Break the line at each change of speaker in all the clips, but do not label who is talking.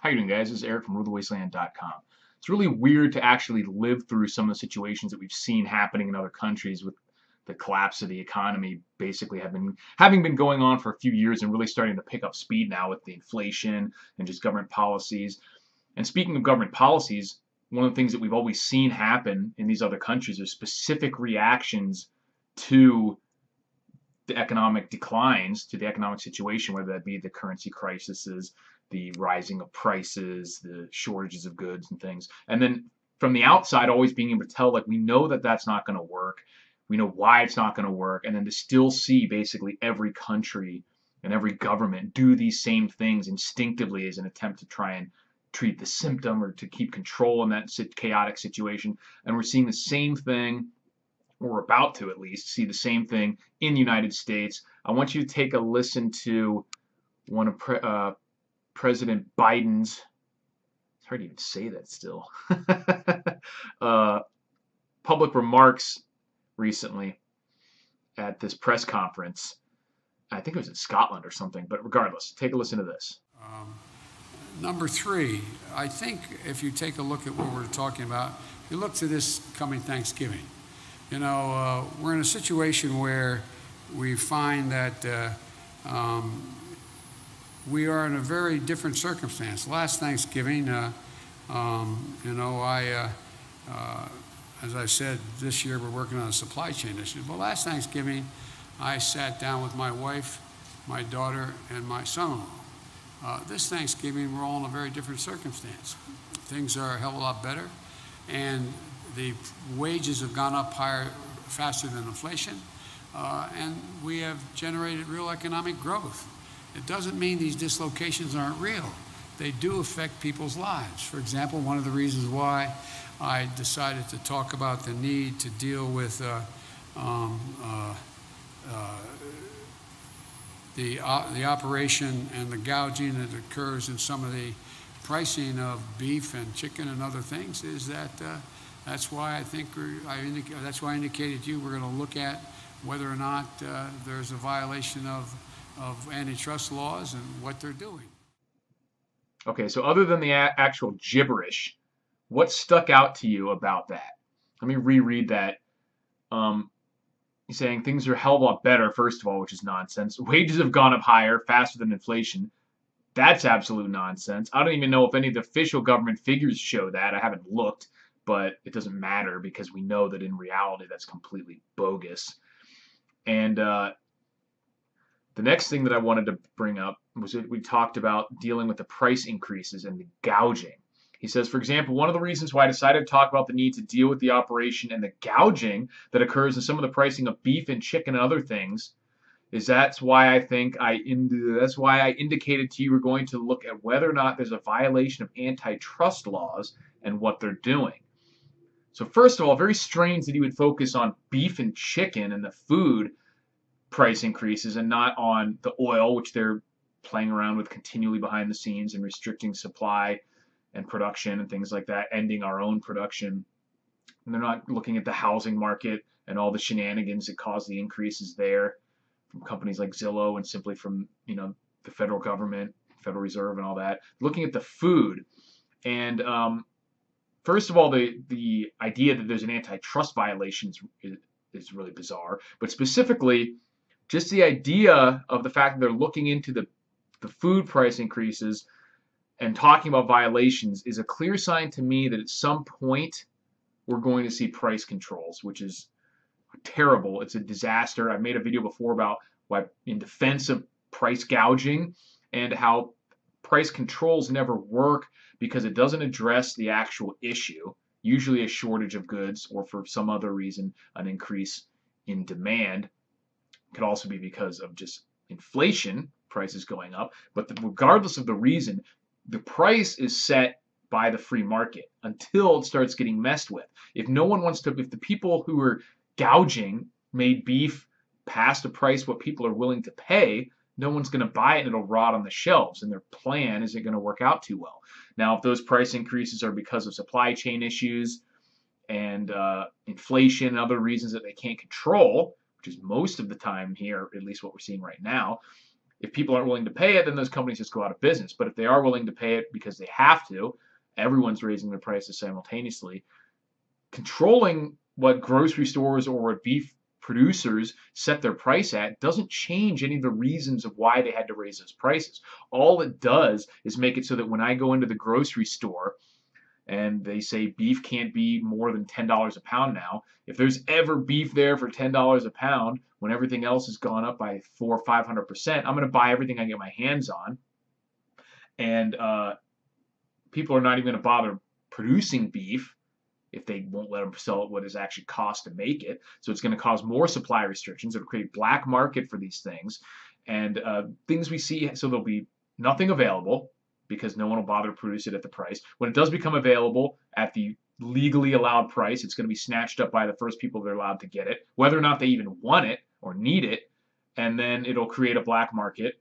How you doing, guys? This is Eric from Wasteland.com. It's really weird to actually live through some of the situations that we've seen happening in other countries with the collapse of the economy basically having been going on for a few years and really starting to pick up speed now with the inflation and just government policies. And speaking of government policies, one of the things that we've always seen happen in these other countries are specific reactions to the economic declines, to the economic situation, whether that be the currency crises, the rising of prices, the shortages of goods and things. And then from the outside, always being able to tell, like, we know that that's not going to work. We know why it's not going to work. And then to still see basically every country and every government do these same things instinctively as an attempt to try and treat the symptom or to keep control in that chaotic situation. And we're seeing the same thing, or we're about to at least see the same thing in the United States. I want you to take a listen to one of President Biden's, it's hard to even say that still, public remarks recently at this press conference. I think it was in Scotland or something, but regardless, take a listen to this.
Number three, I think if you take a look at what we're talking about, you look to this coming Thanksgiving. You know, we're in a situation where we find that we are in a very different circumstance. Last Thanksgiving, as I said, this year we're working on a supply chain issue. But last Thanksgiving, I sat down with my wife, my daughter, and my son-in-law. This Thanksgiving, we're all in a very different circumstance. Things are a hell of a lot better, and the wages have gone up higher, faster than inflation, and we have generated real economic growth. It doesn't mean these dislocations aren't real. They do affect people's lives. For example, one of the reasons why I decided to talk about the need to deal with the operation and the gouging that occurs in some of the pricing of beef and chicken and other things is that that's why I think that's why I indicated to you we're going to look at whether or not there's a violation of antitrust laws and what they're doing.
Okay, so other than the actual gibberish, what stuck out to you about that? Let me reread that. He's saying things are a hell of a lot better, first of all, which is nonsense. Wages have gone up higher, faster than inflation. That's absolute nonsense. I don't even know if any of the official government figures show that. I haven't looked, but it doesn't matter because we know that in reality that's completely bogus. And the next thing that I wanted to bring up was that we talked about dealing with the price increases and the gouging. He says, for example, one of the reasons why I decided to talk about the need to deal with the operation and the gouging that occurs in some of the pricing of beef and chicken and other things is that's why I indicated to you we're going to look at whether or not there's a violation of antitrust laws and what they're doing. So first of all, very strange that he would focus on beef and chicken and the food price increases and not on the oil, which they're playing around with continually behind the scenes and restricting supply and production and things like that, ending our own production. And they're not looking at the housing market and all the shenanigans that cause the increases there from companies like Zillow and simply from, the federal government, Federal Reserve and all that. Looking at the food. And first of all, the idea that there's an antitrust violation is really bizarre. But specifically, just the idea of the fact that they're looking into the food price increases and talking about violations is a clear sign to me that at some point we're going to see price controls, which is terrible. It's a disaster. I've made a video before about why in defense of price gouging and how price controls never work because it doesn't address the actual issue, usually a shortage of goods or for some other reason an increase in demand. It could also be because of just inflation, prices going up. But regardless of the reason, the price is set by the free market until it starts getting messed with. If the people who are gouging made beef past a price what people are willing to pay, no one's going to buy it and it'll rot on the shelves, and their plan isn't going to work out too well. Now, if those price increases are because of supply chain issues and inflation and other reasons that they can't control, which is most of the time here, at least what we're seeing right now, If people aren't willing to pay it, then those companies just go out of business. But if they are willing to pay it because they have to, everyone's raising their prices simultaneously. Controlling what grocery stores or what beef producers set their price at doesn't change any of the reasons of why they had to raise those prices. All it does is make it so that when I go into the grocery store and they say beef can't be more than $10 a pound now, if there's ever beef there for $10 a pound when everything else has gone up by 400 or 500%, I'm going to buy everything I get my hands on. And people are not even going to bother producing beef if they won't let them sell it what it actually costs to make it. So it's going to cause more supply restrictions. It'll create black market for these things. And things we see, so there'll be nothing available because no one will bother to produce it at the price. When it does become available at the legally allowed price, it's going to be snatched up by the first people that are allowed to get it, whether or not they even want it or need it. And then it'll create a black market.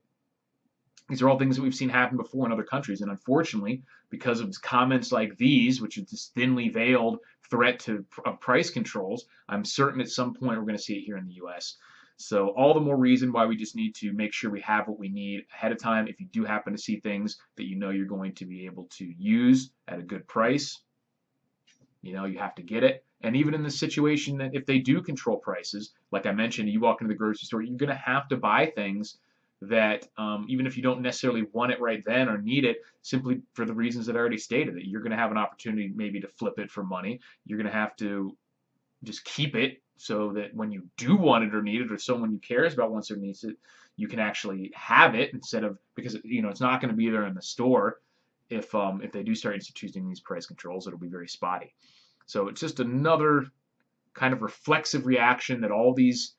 These are all things that we've seen happen before in other countries. And unfortunately, because of comments like these, which is this thinly veiled threat of price controls, I'm certain at some point we're going to see it here in the U.S. So all the more reason why we just need to make sure we have what we need ahead of time. If you do happen to see things that you know you're going to be able to use at a good price, you know you have to get it. And even in the situation that if they do control prices, like I mentioned, you walk into the grocery store, you're going to have to buy things that even if you don't necessarily want it right then or need it, simply for the reasons that I already stated, that you're going to have an opportunity maybe to flip it for money. You're going to have to just keep it so that when you do want it or need it, or someone who cares about wants or needs it, you can actually have it instead of, because it's not going to be there in the store. If they do start instituting these price controls, it'll be very spotty. So it's just another kind of reflexive reaction that all these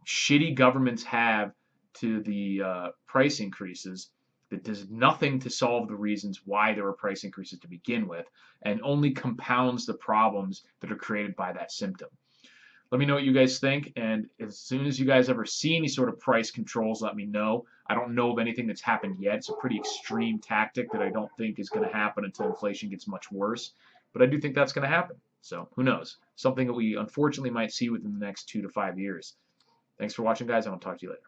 shitty governments have to the price increases that does nothing to solve the reasons why there were price increases to begin with, and only compounds the problems that are created by that symptom. Let me know what you guys think, and as soon as you guys ever see any sort of price controls, let me know. I don't know of anything that's happened yet. It's a pretty extreme tactic that I don't think is going to happen until inflation gets much worse, but I do think that's going to happen. So who knows? Something that we unfortunately might see within the next 2 to 5 years. Thanks for watching, guys, and I'll talk to you later.